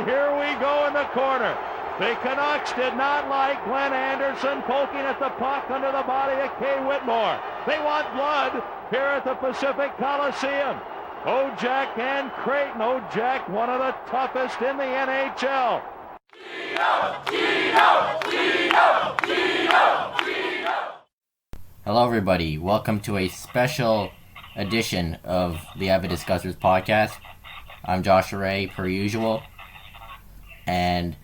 here we go in the corner. The Canucks did not like Glenn Anderson poking at the puck under the body of Kay Whitmore. They want blood here at the Pacific Coliseum. Odjick and Creighton. Odjick, one of the toughest in the NHL. Gino! Hello everybody, welcome to a special edition of the Avid Discussers podcast. I'm Josh Ray, per usual, and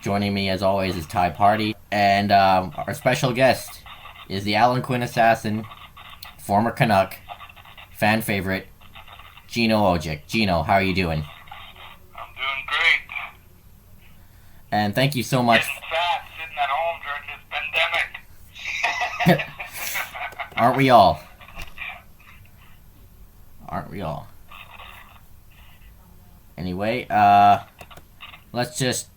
joining me as always is Ty Party, and our special guest is the Allen Quinn assassin, former Canuck, fan favorite, Gino Odjick. Gino, how are you doing? I'm doing great. And thank you so much. Getting fat, sitting at home during this pandemic. Aren't we all? Aren't we all? Anyway, let's just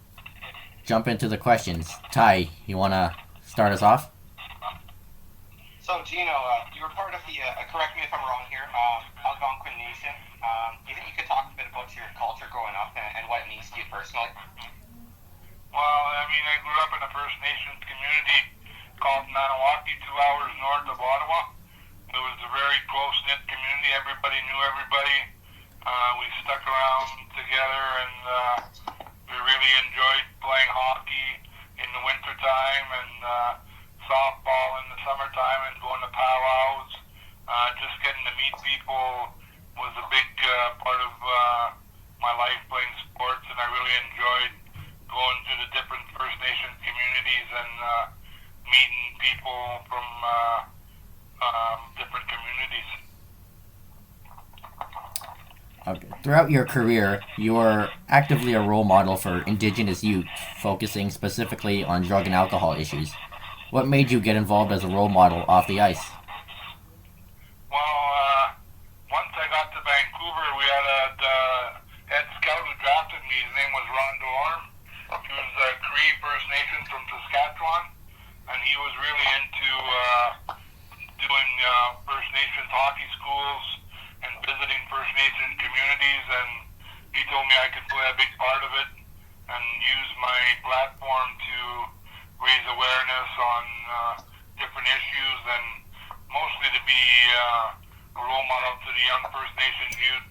jump into the questions. Ty, you want to start us off? So, Gino, you were part of the, correct me if I'm wrong here, Algonquin Nation. Do you think you could talk a bit about your culture growing up and what it means to you personally? Well, I mean, I grew up in a First Nations community called Maniwaki, 2 hours north of Ottawa. It was a very close-knit community. Everybody knew everybody. We stuck around together, and we really enjoyed playing hockey in the wintertime and softball in the summertime and going to powwows. Just getting to meet people was a big part of my life, playing sports, and I really enjoyed going to the different First Nation communities and meeting people from different communities. Okay. Throughout your career, you were actively a role model for Indigenous youth, focusing specifically on drug and alcohol issues. What made you get involved as a role model off the ice? Well, once I got to Vancouver, we had a head scout who drafted me. His name was Ron Delorme. He was a Cree First Nation from Saskatchewan, and he was really into doing First Nations hockey schools and visiting First Nation communities, and he told me I could play a big part of it and use my platform to raise awareness on different issues, and mostly to be a role model to the young First Nation youth,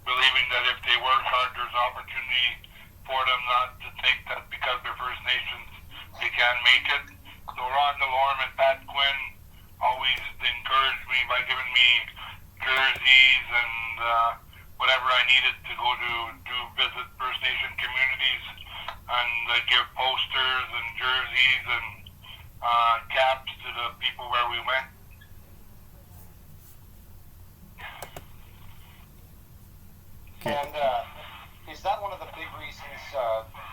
believing that if they work hard, there's an opportunity for them, not to think that because they're First Nations they can't make it. So Ron Delorme and Pat Quinn always encouraged me by giving me jerseys and whatever I needed to go to visit First Nation communities, and give posters and jerseys and caps to the people where we went. Okay. And is that one of the big reasons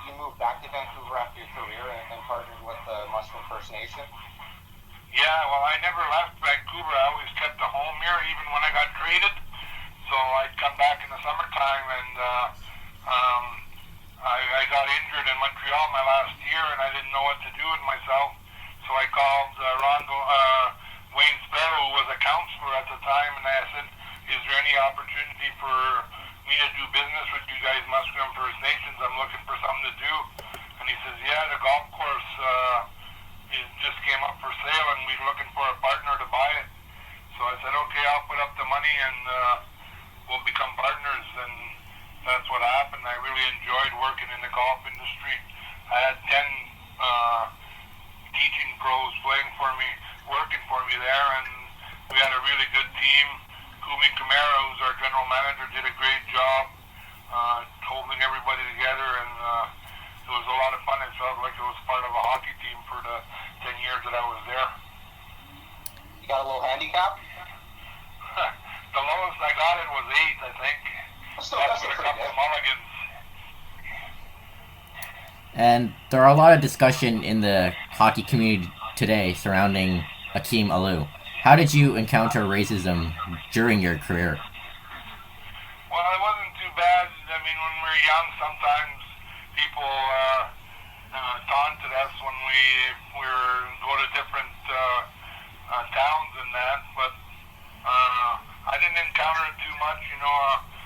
you moved back to Vancouver after your career and partnered with the Musqueam First Nation? Yeah, well, I never left Vancouver. I always kept a home here, even when I got traded. So I'd come back in the summertime, and I got injured in Montreal my last year, and I didn't know what to do with myself. So I called Wayne Sparrow, who was a counselor at the time, and I said, is there any opportunity for me to do business with you guys, Musqueam First Nations? I'm looking for something to do. And he says, yeah, the golf course it just came up for sale, and we're looking for a partner to buy it. So I said, okay, I'll put up the money, and we'll become partners. And that's what happened. I really enjoyed working in the golf industry. I had 10 teaching pros working for me there, and we had a really good team. Kumi Kamara, who's our general manager, did a great job holding everybody together, and it was a lot of fun. I felt like it was part of a hockey team for the 10 years that I was there. You got a little handicap? The lowest I got it was 8, I think. That's with a couple of mulligans. And there are a lot of discussion in the hockey community today surrounding Akim Aliu. How did you encounter racism during your career? Well, it wasn't too bad. I mean, when we were young, sometimes people taunted us when we go to different towns and that, but I didn't encounter it too much.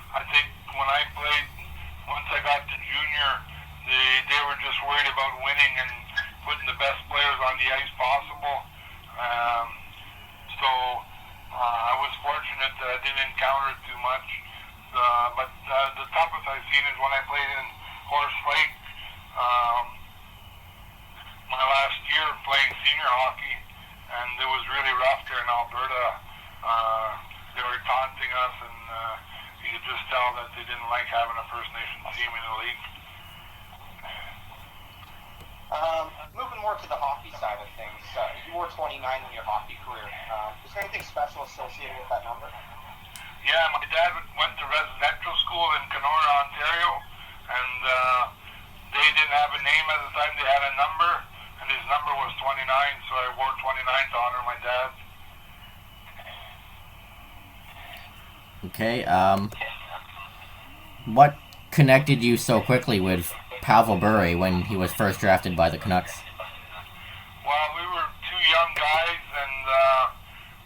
I think when I played, once I got to junior, they were just worried about winning and putting the best players on the ice possible. So I was fortunate that I didn't encounter it too much. But the toughest I've seen is when I played in Horse Lake. My last year playing senior hockey, and it was really rough there in Alberta. They were taunting us, and you could just tell that they didn't like having a First Nations team in the league. Moving more to the hockey side of things, you wore 29 in your hockey career. Is there anything special associated with that number? Yeah, my dad went to residential school in Kenora, Ontario, and they didn't have a name at the time. They had a number, and his number was 29, so I wore 29 to honor my dad. Okay, what connected you so quickly with Pavel Bure when he was first drafted by the Canucks? Well, we were two young guys, and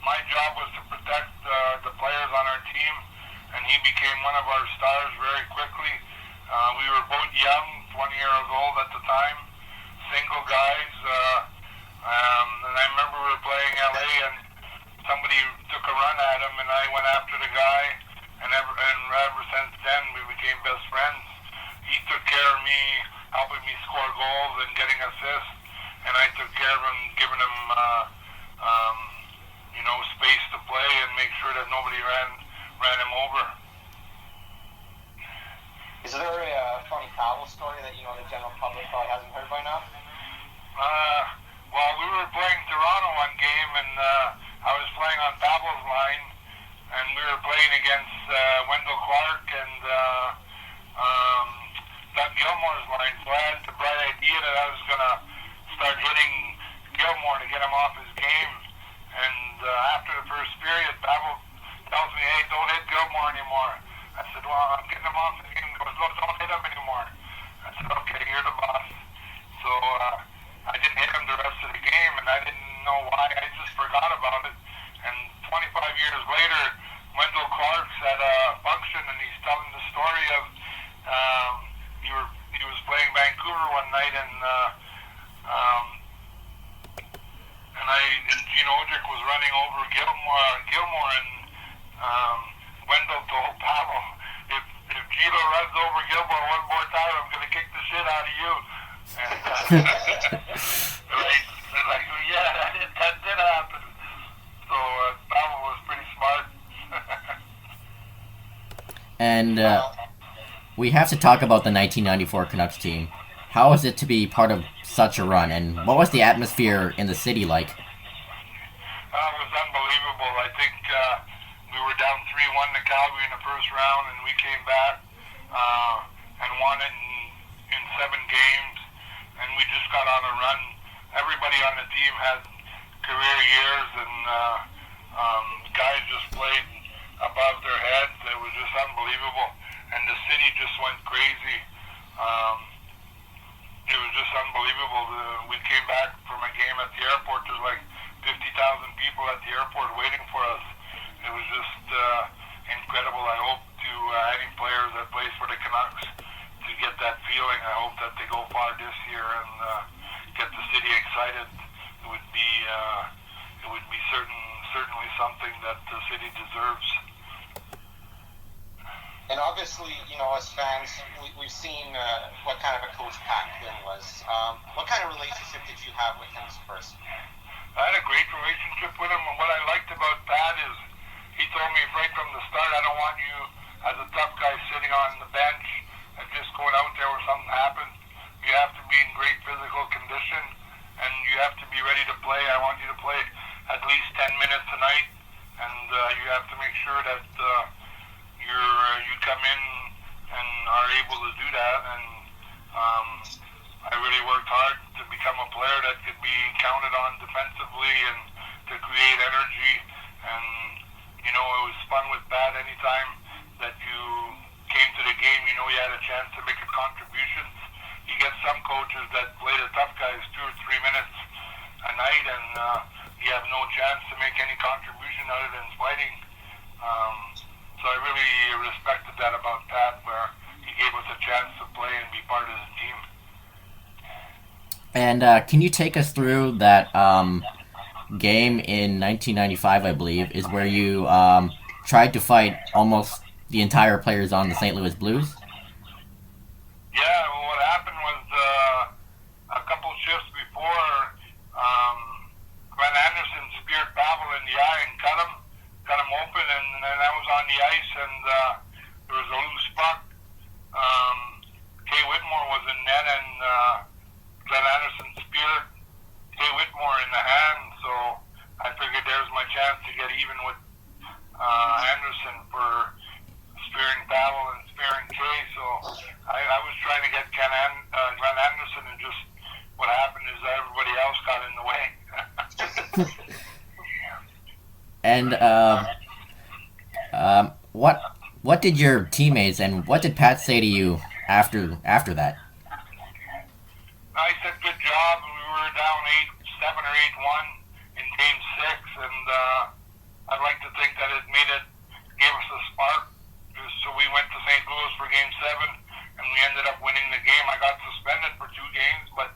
my job was to protect the players on our team, and he became one of our stars very quickly. We were both young, 20 years old at the time, single guys, and I remember we were playing LA, and somebody took a run at him, and I went after the guy, and ever since then we became best friends. He took care of me, helping me score goals and getting assists, and I took care of him, giving him space to play and make sure that nobody ran him over. Is there a funny Pavel story that the general public probably hasn't heard by now? Well, we were playing Toronto one game, and I was playing on Pavel's line, and we were playing against Wendell Clark and Doug Gilmore's line. So I had the bright idea that I was going to start hitting Gilmore to get him off his game. And after the first period, Pavel tells me, "Hey, don't hit Gilmore anymore." I said, "Well, I'm getting him off his game." He goes, "No, don't hit him anymore." I said, "Okay, you're the boss." So I didn't hit him the rest of the game, and I didn't know why. I just forgot about it. And 25 years later, Wendell Clark's at a function, and he's telling the story of he was playing Vancouver one night, and Gino Odjick was running over Gilmore, and Wendell told Pavel, if Gino runs over Gilmore one more time, I'm going to kick the shit out of you. And like, yeah, that did happen. So Pavel was pretty smart. And we have to talk about the 1994 Canucks team. How was it to be part of such a run, and what was the atmosphere in the city like? It was unbelievable. I think we were down 3-1 to Calgary in the first round, and we came back and won it in 7 games, and we just got on a run. Everybody on the team had career years, and guys just played above their heads. It was just unbelievable, and the city just went crazy. It was just unbelievable. We came back from a game at the airport. There's like 50,000 people at the airport waiting for us. It was just incredible. I hope to any players that plays for the Canucks to get that feeling. I hope that they go far this year and get the city excited. It would be certainly something that the city deserves. And obviously, as fans, we've seen what kind of a coach Pat Quinn was. What kind of relationship did you have with him as a person? I had a great relationship with him, and what I liked about Pat is he told me right from the start, I don't want you as a tough guy sitting on the bench and just going out there where something happens. You have to be in great physical condition, and you have to be ready to play. I want you to play at least 10 minutes a night, and you have to make sure that you come in and are able to do that. And I really worked hard to become a player that could be counted on defensively and to create energy. And it was fun with Pat. Anytime that you came to the game, you had a chance to make a contribution. You get some coaches that play the tough guys 2 or 3 minutes a night, and you have no chance to make any contribution other than fighting. So I really respected that about Pat, where he gave us a chance to play and be part of the team. And can you take us through that game in 1995, I believe, is where you tried to fight almost the entire players on the St. Louis Blues? Yeah, well, what happened was a couple shifts before, Glenn Anderson speared Pavel in the eye and cut him open, and then I was on the ice, and there was a loose puck. Kay Whitmore was in net, and Glenn Anderson speared Kay Whitmore in the hand, so I figured there's my chance to get even with Anderson for spearing Pavel and spearing Kay, so I was trying to get Glenn Anderson, and just what happened is that everybody else got in the way. And what did your teammates and what did Pat say to you after that? I said good job. We were down 8-7 or 8-1 in Game 6, and I'd like to think that it gave us a spark. So we went to St. Louis for Game 7, and we ended up winning the game. I got suspended for 2 games, but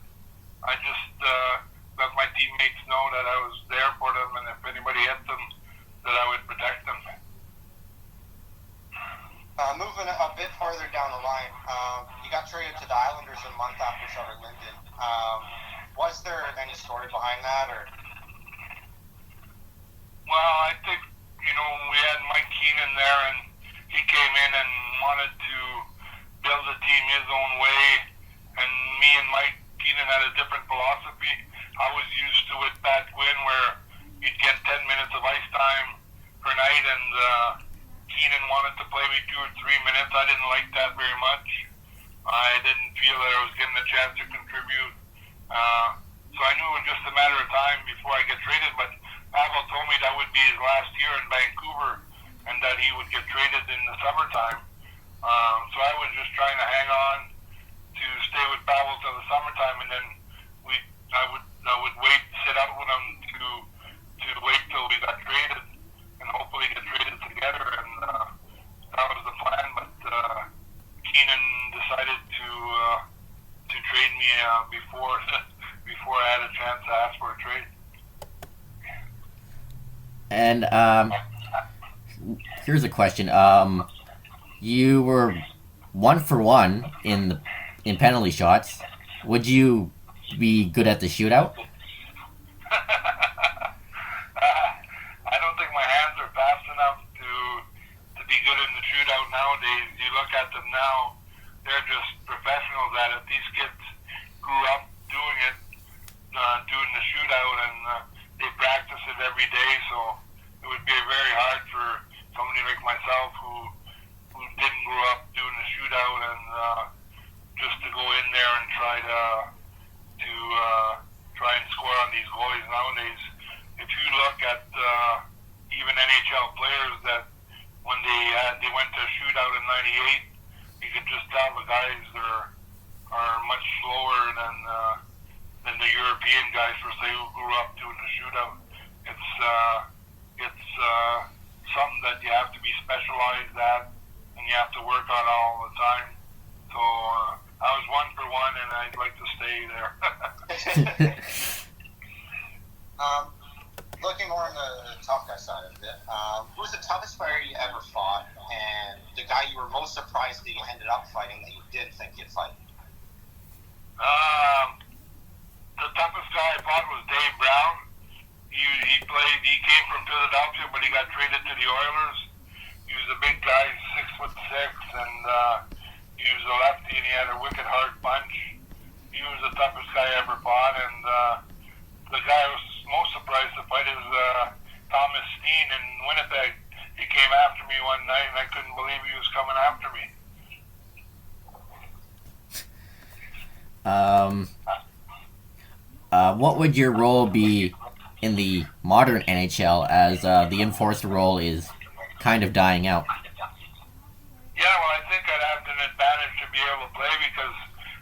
I just let my teammates know that I was there for them, and if anybody hit them, that I would protect them. Moving a bit farther down the line, you got traded to the Islanders a month after Trevor Linden. Was there any story behind that, or? Well, I think, we had Mike Keenan there, and he came in and wanted to build a team his own way, and me and Mike Keenan had a different philosophy. I was used to with Pat Quinn, where you'd get 10 minutes of ice time per night, and Keenan wanted to play me 2 or 3 minutes. I didn't like that very much. I didn't feel that I was getting a chance to contribute. So I knew it was just a matter of time before I get traded, but Pavel told me that would be his last year in Vancouver and that he would get traded in the summertime. So I was just trying to hang on to stay with Pavel till the summertime, and then I would wait, sit out with him to wait till we got traded and hopefully get traded together, and that was the plan, but Keenan decided to trade me before I had a chance to ask for a trade. And here's a question. You were 1-for-1 in penalty shots. Would you be good at the shootout? I don't think my hands are fast enough to be good in the shootout nowadays. You look at them now, they're just professionals at it. These kids grew up doing it, doing the shootout, and they practice it every day, so it would be very hard for somebody like myself who didn't grow up doing the shootout, and just to go in there and try and score on these goalies nowadays. If you look at even NHL players that when they went to a shootout in '98, you could just tell the guys are much slower than the European guys, per se, who grew up doing the shootout. It's something that you have to be specialized at, and you have to work on all the time. So I was 1-for-1, and I'd like to stay there. Looking more on the tough guy side of it, who was the toughest player you ever fought, and the guy you were most surprised that you ended up fighting that you didn't think you'd fight? The toughest guy I fought was Dave Brown. He came from Philadelphia, but he got traded to the Oilers. He was a big guy, 6'6", and he was a lefty, and he had a wicked hard punch. He was the toughest guy I ever fought, and the guy I was most surprised to fight is Thomas Steen in Winnipeg. He came after me one night, and I couldn't believe he was coming after me. What would your role be in the modern NHL, as the enforcer role is kind of dying out? Yeah, well, I think I'd have an advantage to be able to play because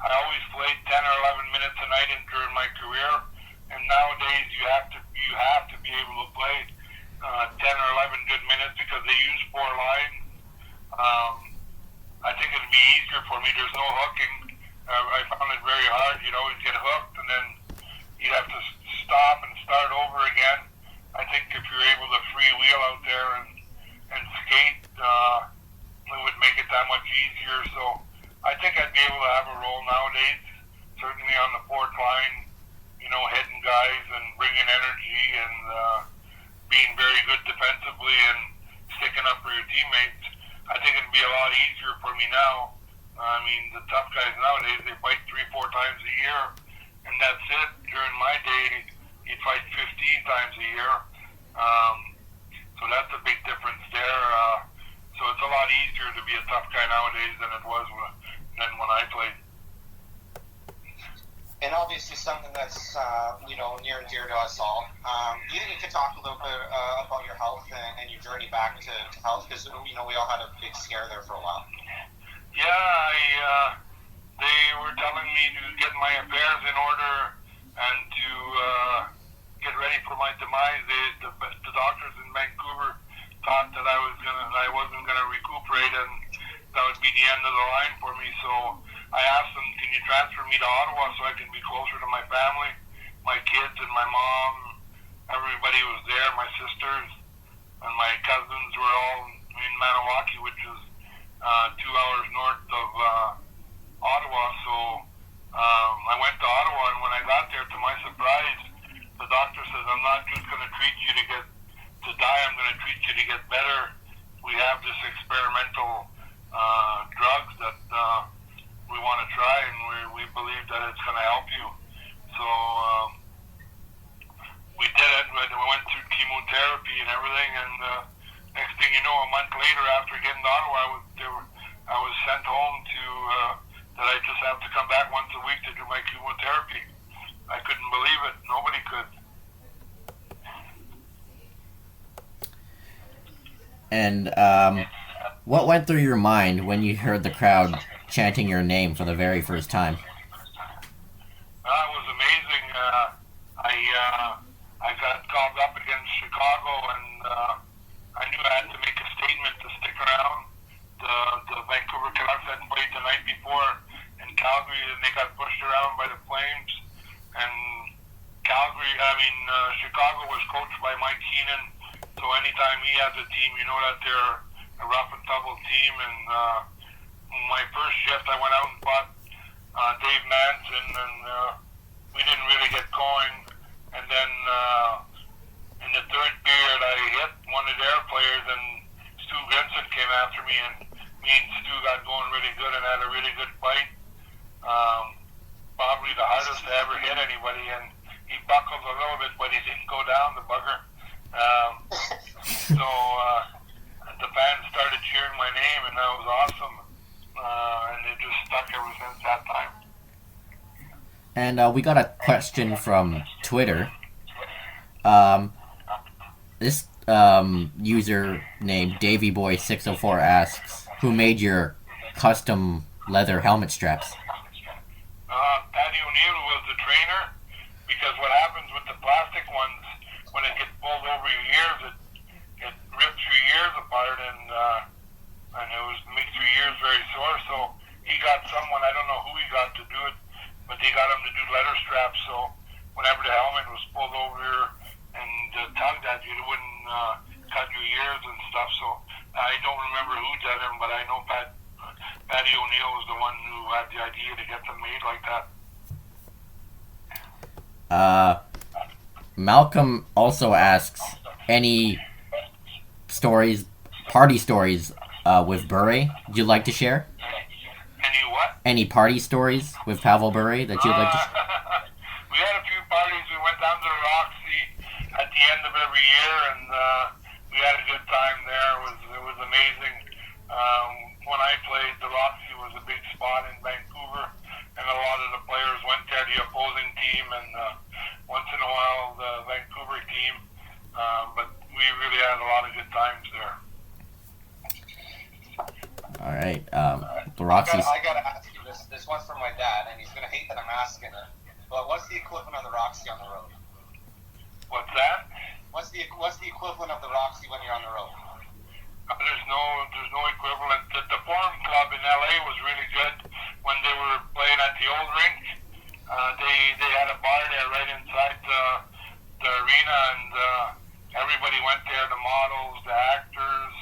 I always played 10 or 11 minutes a night during my career, and nowadays you have to be able to play 10 or 11 good minutes because they use 4 lines. I think it'd be easier for me. There's no hooking. I found it very hard. You'd always get hooked, and then you'd have to stop and start over again. I think if you're able to freewheel out there and skate, it would make it that much easier. So I think I'd be able to have a role nowadays, certainly on the fourth line, hitting guys and bringing energy and being very good defensively and sticking up for your teammates. I think it'd be a lot easier for me now. I mean, the tough guys nowadays, they fight 3-4 times a year, and that's it. During my day, you'd fight 15 times a year. So that's a big difference there. So it's a lot easier to be a tough guy nowadays than it was when I played. And obviously something that's near and dear to us all. Do you think you could talk a little bit about your health and your journey back to health? Because we all had a big scare there for a while. Yeah, they were telling me to get my affairs in order and to get ready for my demise. The doctors in Vancouver thought that I wasn't gonna recuperate, and that would be the end of the line for me. So I asked them, can you transfer me to Ottawa so I can be closer to my family, my kids and my mom? Everybody was there, my sisters and my cousins were all in Maniwaki, which is 2 hours north of Ottawa. So I went to Ottawa, and when I got there, to my surprise, the doctor says, I'm not just going to treat you to die, I'm going to treat you to get better. We have this experimental drugs that we want to try, and we believe that it's going to help you. So we did it. We went through chemotherapy and everything, and next thing you know, a month later, after getting to Ottawa, I was sent home to that I just have to come back once a week to do my chemotherapy. I couldn't believe it. Nobody could. And what went through your mind when you heard the crowd chanting your name for the very first time? It was amazing. I got called up against Chicago, and I knew I had to make a statement to stick around. The Vancouver Canucks had played the night before in Calgary, and they got pushed around by the Flames. And Chicago was coached by Mike Keenan, so anytime he has a team, you know that they're a rough and tumble team. And my first shift, I went out and bought Dave Manson, and we didn't really get going. And then in the third period, I hit one of their players, and Stu Grinson came after me, and me and Stu got going really good and had a really good fight. Probably the hardest to ever hit anybody, and he buckled a little bit, but he didn't go down, the bugger. So the fans started cheering my name, and that was awesome. And it just stuck ever since that time. And we got a question from Twitter. This user named DavyBoy604 asks, who made your custom leather helmet straps? Patty O'Neill was the trainer, because what happens with the plastic ones, when it gets pulled over your ears, it rips your ears apart, and it makes your ears very sore. So he got someone, I don't know who he got to do it, but they got him to do leather straps, so whenever the helmet was pulled over and tugged at you, it wouldn't cut your ears and stuff. So I don't remember who did him, but I know Patty O'Neill was the one who had the idea to get them made like that. Malcolm also asks, any stories, party stories with Bure you'd like to share? Any what? Any party stories with Pavel Bure that you'd like to share? We had a few parties. We went down to the Roxy at the end of every year, and we had a good time there. It was amazing. When I played, the Roxy was a big spot in Vancouver, and a lot of the players went there, the opposing team, and once in a while the Vancouver team. But we really had a lot of good times there. All right, the Roxy's... I gotta ask you this. This one's from my dad, and he's gonna hate that I'm asking it. But what's the equivalent of the Roxy on the road? What's that? What's the equivalent of the Roxy when you're on the road? There's no equivalent. The Forum Club in LA was really good when they were playing at the old rink. They had a bar there right inside the arena, and everybody went there, the models, the actors.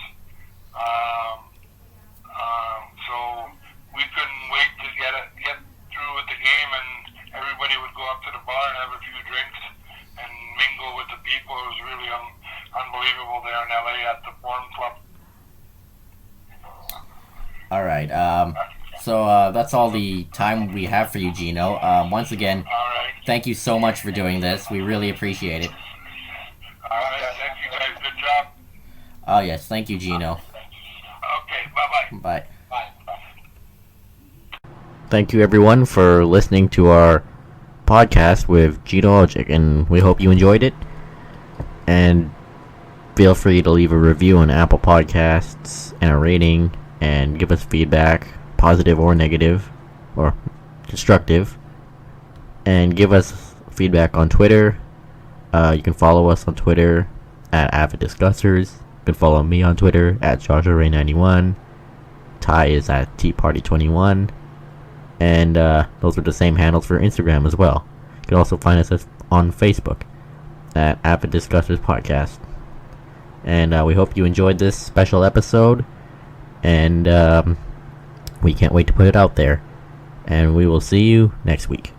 So we couldn't wait to get through with the game, and everybody would go up to the bar and have a few drinks and mingle with the people. It was really unbelievable there in LA at the Forum Club. All right. So that's all the time we have for you, Gino. Once again, All right. thank you so much for doing this. We really appreciate it. All right. Thank you guys. Good job. Oh, yes. Thank you, Gino. Okay. Bye-bye. Bye. Bye. Thank you, everyone, for listening to our podcast with Gino Odjick, and we hope you enjoyed it. And feel free to leave a review on Apple Podcasts and a rating, and give us feedback, positive or negative, or constructive. And give us feedback on Twitter. You can follow us on Twitter at Avid Discussers. You can follow me on Twitter at JoshuaRay91. Ty is at TParty21. And those are the same handles for Instagram as well. You can also find us on Facebook at Avid Discussers Podcast. And we hope you enjoyed this special episode. And we can't wait to put it out there. And we will see you next week.